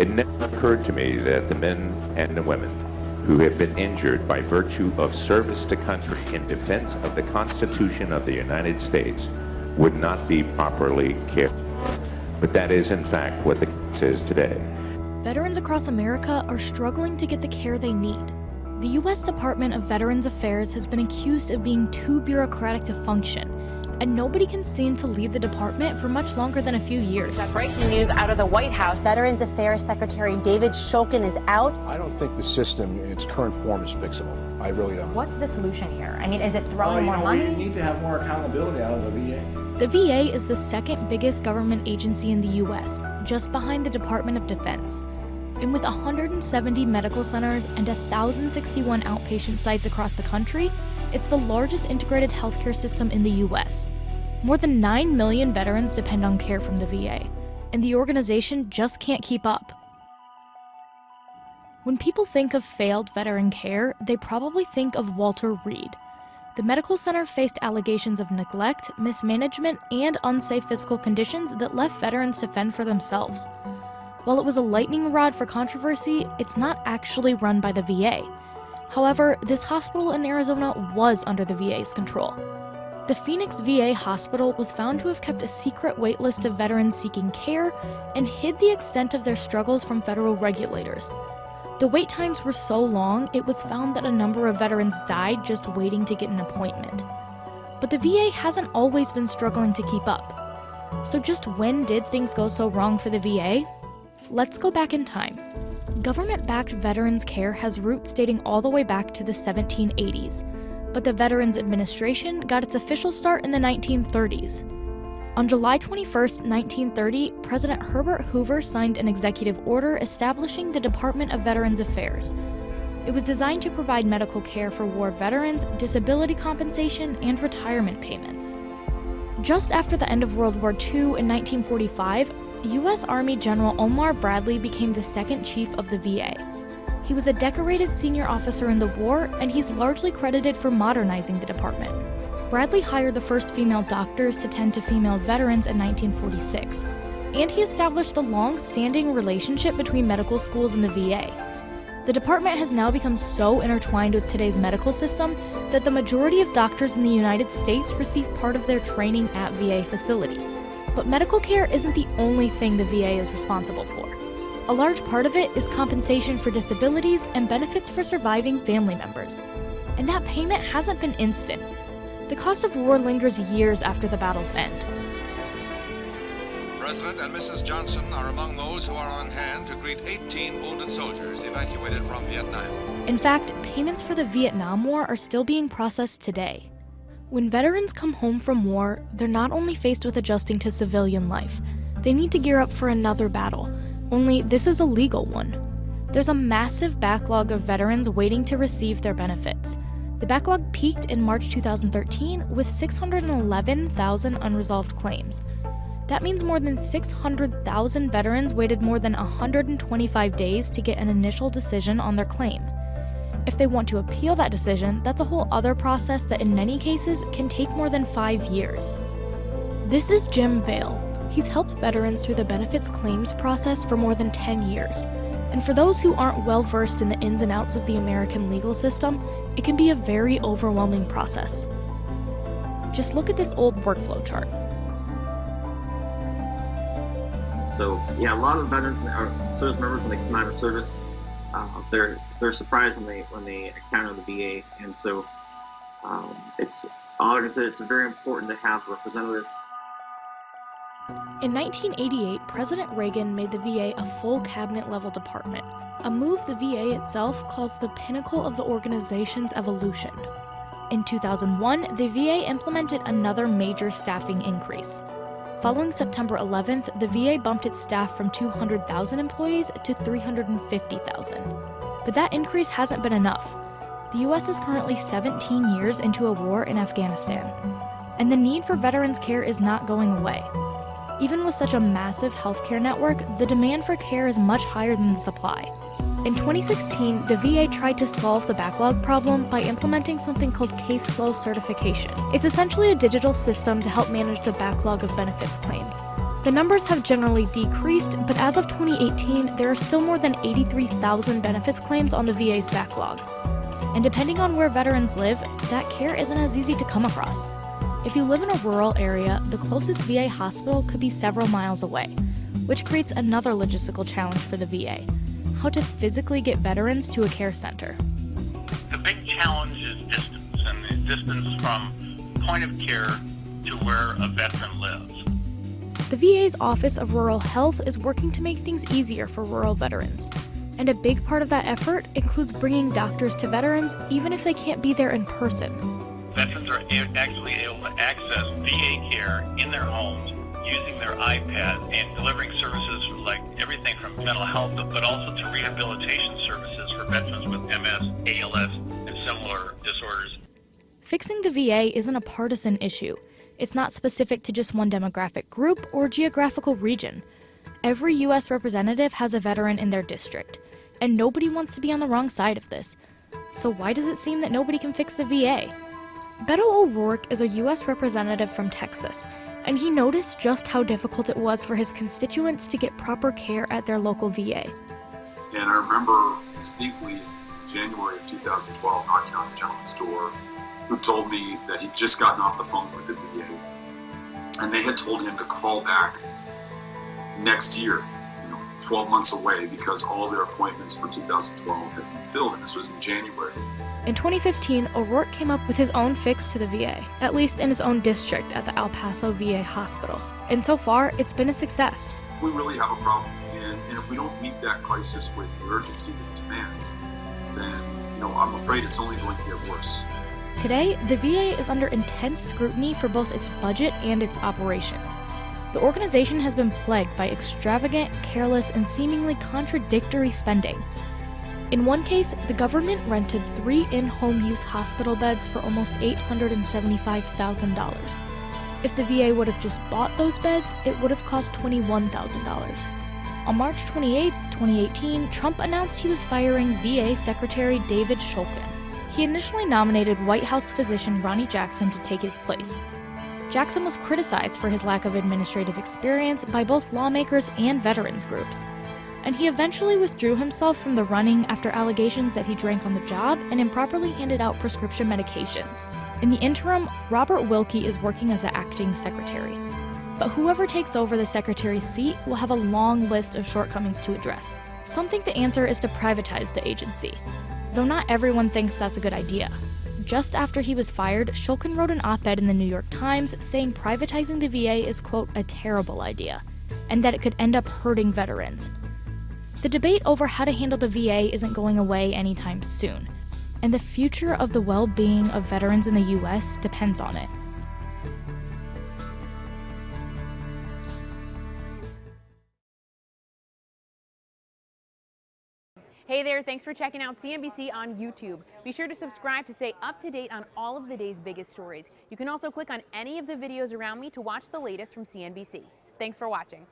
It never occurred to me that the men and the women who have been injured by virtue of service to country in defense of the Constitution of the United States would not be properly cared for. But that is, in fact, what the case is today. Veterans across America are struggling to get the care they need. The U.S. Department of Veterans Affairs has been accused of being too bureaucratic to function, and nobody can seem to lead the department for much longer than a few years. Got breaking news out of the White House. Veterans Affairs Secretary David Shulkin is out. I don't think the system in its current form is fixable. I really don't. What's the solution here? I mean, is it throwing more money? We need to have more accountability out of the VA. The VA is the second biggest government agency in the U.S., just behind the Department of Defense. And with 170 medical centers and 1,061 outpatient sites across the country, it's the largest integrated healthcare system in the U.S. More than 9 million veterans depend on care from the VA, and the organization just can't keep up. When people think of failed veteran care, they probably think of Walter Reed. The medical center faced allegations of neglect, mismanagement, and unsafe physical conditions that left veterans to fend for themselves. While it was a lightning rod for controversy, it's not actually run by the VA. However, this hospital in Arizona was under the VA's control. The Phoenix VA hospital was found to have kept a secret wait list of veterans seeking care and hid the extent of their struggles from federal regulators. The wait times were so long, it was found that a number of veterans died just waiting to get an appointment. But the VA hasn't always been struggling to keep up. So just when did things go so wrong for the VA? Let's go back in time. Government-backed veterans care has roots dating all the way back to the 1780s, but the Veterans Administration got its official start in the 1930s. On July 21, 1930, President Herbert Hoover signed an executive order establishing the Department of Veterans Affairs. It was designed to provide medical care for war veterans, disability compensation, and retirement payments. Just after the end of World War II in 1945, U.S. Army General Omar Bradley became the second chief of the VA. He was a decorated senior officer in the war, and he's largely credited for modernizing the department. Bradley hired the first female doctors to tend to female veterans in 1946, and he established the long-standing relationship between medical schools and the VA. The department has now become so intertwined with today's medical system that the majority of doctors in the United States receive part of their training at VA facilities. But medical care isn't the only thing the VA is responsible for. A large part of it is compensation for disabilities and benefits for surviving family members. And that payment hasn't been instant. The cost of war lingers years after the battle's end. President and Mrs. Johnson are among those who are on hand to greet 18 wounded soldiers evacuated from Vietnam. In fact, payments for the Vietnam War are still being processed today. When veterans come home from war, they're not only faced with adjusting to civilian life, they need to gear up for another battle, only this is a legal one. There's a massive backlog of veterans waiting to receive their benefits. The backlog peaked in March 2013 with 611,000 unresolved claims. That means more than 600,000 veterans waited more than 125 days to get an initial decision on their claim. If they want to appeal that decision, that's a whole other process that in many cases can take more than 5 years. This is Jim Vale. He's helped veterans through the benefits claims process for more than 10 years. And for those who aren't well versed in the ins and outs of the American legal system, it can be a very overwhelming process. Just look at this old workflow chart. So yeah, a lot of veterans or service members, when they come out of service, they're surprised when they encounter the VA, and so it's like I said, it's very important to have a representative. In 1988, President Reagan made the VA a full cabinet-level department, a move the VA itself calls the pinnacle of the organization's evolution. In 2001, the VA implemented another major staffing increase. Following September 11th, the VA bumped its staff from 200,000 employees to 350,000. But that increase hasn't been enough. The US is currently 17 years into a war in Afghanistan, and the need for veterans care is not going away. Even with such a massive healthcare network, the demand for care is much higher than the supply. In 2016, the VA tried to solve the backlog problem by implementing something called case flow certification. It's essentially a digital system to help manage the backlog of benefits claims. The numbers have generally decreased, but as of 2018, there are still more than 83,000 benefits claims on the VA's backlog. And depending on where veterans live, that care isn't as easy to come across. If you live in a rural area, the closest VA hospital could be several miles away, which creates another logistical challenge for the VA: how to physically get veterans to a care center. The big challenge is distance, and the distance from point of care to where a veteran lives. The VA's Office of Rural Health is working to make things easier for rural veterans. And a big part of that effort includes bringing doctors to veterans even if they can't be there in person. Veterans are actually able to access VA care in their homes using their iPad and delivering services like everything from mental health, but also to rehabilitation services for veterans with MS, ALS, and similar disorders. Fixing the VA isn't a partisan issue. It's not specific to just one demographic group or geographical region. Every U.S. representative has a veteran in their district, and nobody wants to be on the wrong side of this. So why does it seem that nobody can fix the VA? Beto O'Rourke is a U.S. representative from Texas, and he noticed just how difficult it was for his constituents to get proper care at their local VA. And I remember distinctly in January of 2012 knocking on a gentleman's door who told me that he'd just gotten off the phone with the VA, and they had told him to call back next year, 12 months away, because all their appointments for 2012 had been filled, and this was in January. In 2015, O'Rourke came up with his own fix to the VA, at least in his own district at the El Paso VA hospital. And so far, it's been a success. We really have a problem, and if we don't meet that crisis with the urgency that it demands, then I'm afraid it's only going to get worse. Today, the VA is under intense scrutiny for both its budget and its operations. The organization has been plagued by extravagant, careless, and seemingly contradictory spending. In one case, the government rented 3 in-home use hospital beds for almost $875,000. If the VA would have just bought those beds, it would have cost $21,000. On March 28, 2018, Trump announced he was firing VA Secretary David Shulkin. He initially nominated White House physician Ronnie Jackson to take his place. Jackson was criticized for his lack of administrative experience by both lawmakers and veterans groups. And he eventually withdrew himself from the running after allegations that he drank on the job and improperly handed out prescription medications. In the interim, Robert Wilkie is working as the acting secretary. But whoever takes over the secretary's seat will have a long list of shortcomings to address. Some think the answer is to privatize the agency, though not everyone thinks that's a good idea. Just after he was fired, Shulkin wrote an op-ed in the New York Times saying privatizing the VA is, quote, a terrible idea, and that it could end up hurting veterans. The debate over how to handle the VA isn't going away anytime soon, and the future of the well-being of veterans in the U.S. depends on it. Hey there, thanks for checking out CNBC on YouTube. Be sure to subscribe to stay up to date on all of the day's biggest stories. You can also click on any of the videos around me to watch the latest from CNBC. Thanks for watching.